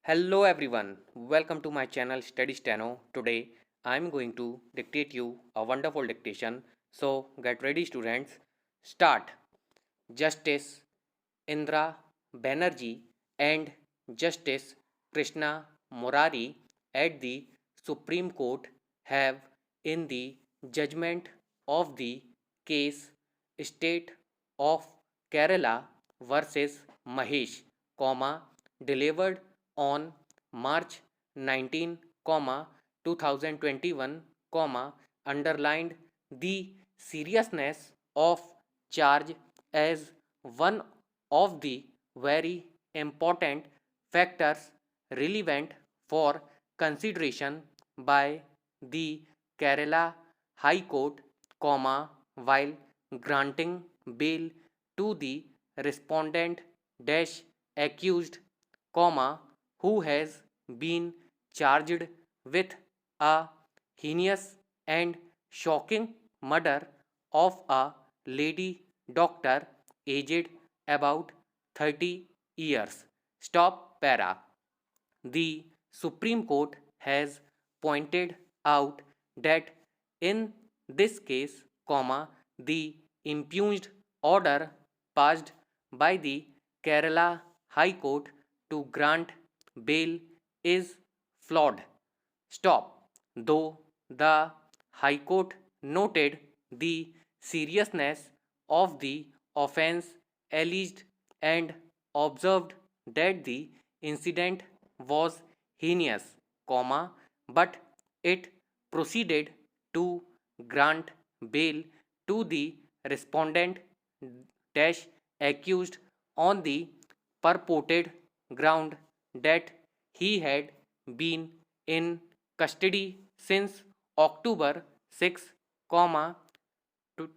Hello everyone, welcome to my channel Study Steno. Today I am going to dictate you a wonderful dictation. So get ready students. Start. Justice Indra Banerjee and Justice Krishna Murari at the Supreme Court have in the judgment of the case State of Kerala versus Mahesh, delivered on March 19, 2021, underlined the seriousness of charge as one of the very important factors relevant for consideration by the Kerala High Court, while granting bail to the respondent dash accused, who has been charged with a heinous and shocking murder of a lady doctor aged about 30 years. Stop para. The Supreme Court has pointed out that in this case, the impugned order passed by the Kerala High Court to grant bail is flawed. Stop. Though the High Court noted the seriousness of the offence alleged and observed that the incident was heinous, but it proceeded to grant bail to the respondent dash accused on the purported ground that he had been in custody since October 6,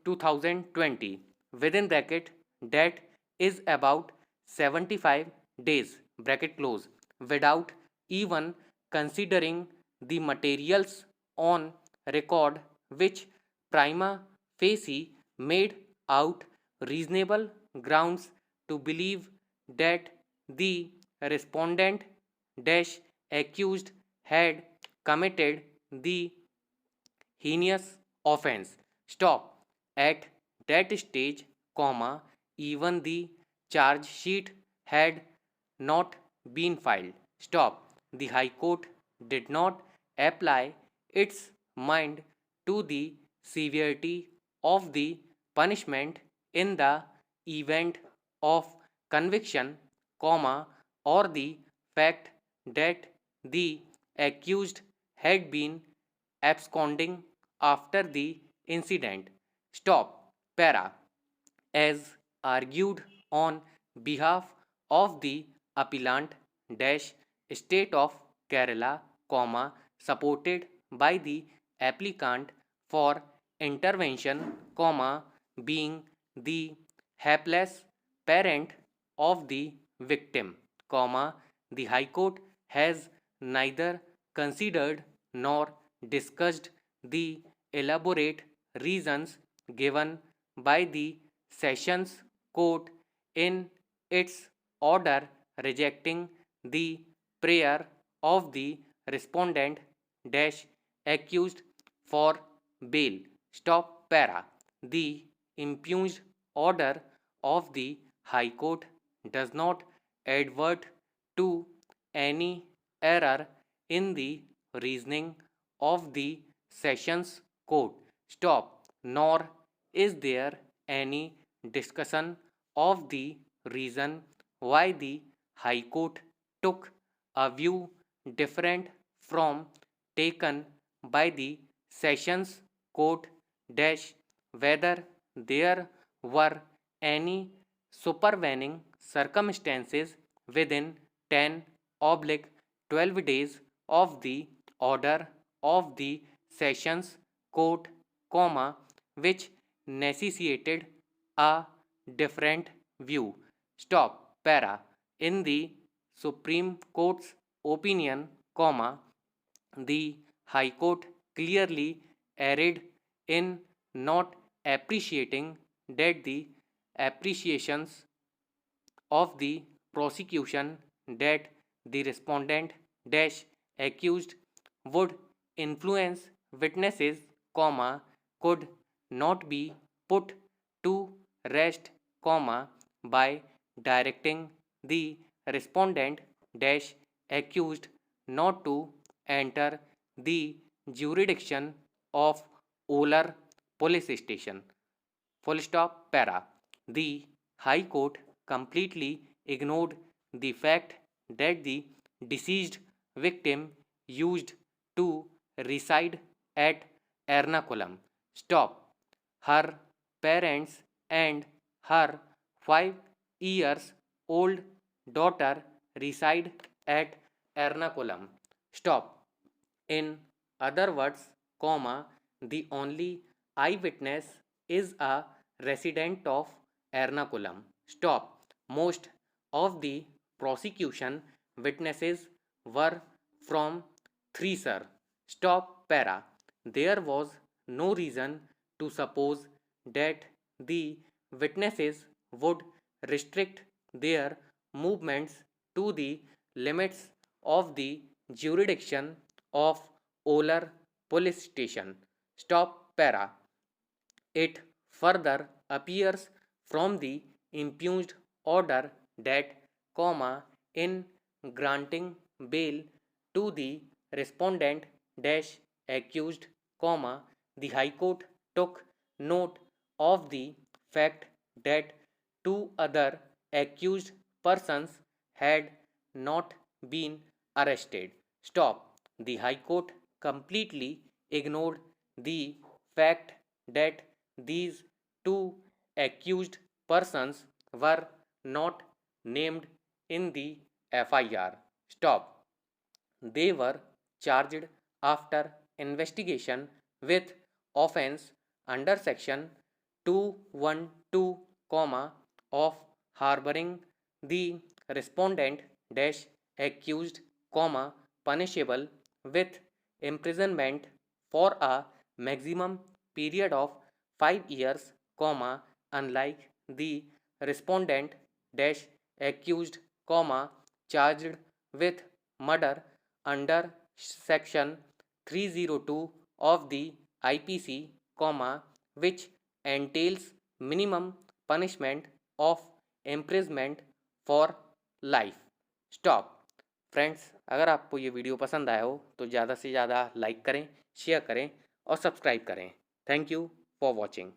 2020, within bracket that is about 75 days bracket close, without even considering the materials on record which prima facie made out reasonable grounds to believe that the respondent dash accused had committed the heinous offense. Stop. At that stage, even the charge sheet had not been filed. Stop. The High Court did not apply its mind to the severity of the punishment in the event of conviction, or the fact that the accused had been absconding after the incident. Stop. Para. As argued on behalf of the appellant dash state of Kerala, supported by the applicant for intervention, being the hapless parent of the victim, the High Court has neither considered nor discussed the elaborate reasons given by the Sessions Court in its order rejecting the prayer of the respondent dash accused for bail. Stop para. The impugned order of the High Court does not advert to any error in the reasoning of the Sessions Court. Stop. Nor is there any discussion of the reason why the High Court took a view different from taken by the Sessions Court dash whether there were any supervening circumstances within 10 oblique 12 days of the order of the Sessions Court, which necessitated a different view. Stop. Para. In the Supreme Court's opinion, the High Court clearly erred in not appreciating that the appreciations of the prosecution that the respondent dash accused would influence witnesses, comma, could not be put to rest, comma, by directing the respondent dash accused not to enter the jurisdiction of Olar police station. Full stop para. The High Court completely ignored the fact that the deceased victim used to reside at Ernakulam. Stop. Her parents and her 5 years old daughter reside at Ernakulam. Stop. In other words, comma, the only eyewitness is a resident of Ernakulam. Stop. Most of the prosecution witnesses were from Thrissur. Stop para. There was no reason to suppose that the witnesses would restrict their movements to the limits of the jurisdiction of Olar police station. Stop para. It further appears from the impugned order that, comma, in granting bail to the respondent dash accused, comma, the High Court took note of the fact that two other accused persons had not been arrested. Stop. The High Court completely ignored the fact that these two accused persons were not named in the FIR. Stop. They were charged after investigation with offense under section 212, of harboring the respondent dash accused, punishable with imprisonment for a maximum period of 5 years, unlike the respondent dash accused, charged with murder under section 302 of the IPC, which entails minimum punishment of imprisonment for life. Stop. Friends, अगर आपको ये video पसंद आया हो तो ज़्यादा से ज़्यादा लाइक करें, शेयर करें और सब्सक्राइब करें. Thank you for watching.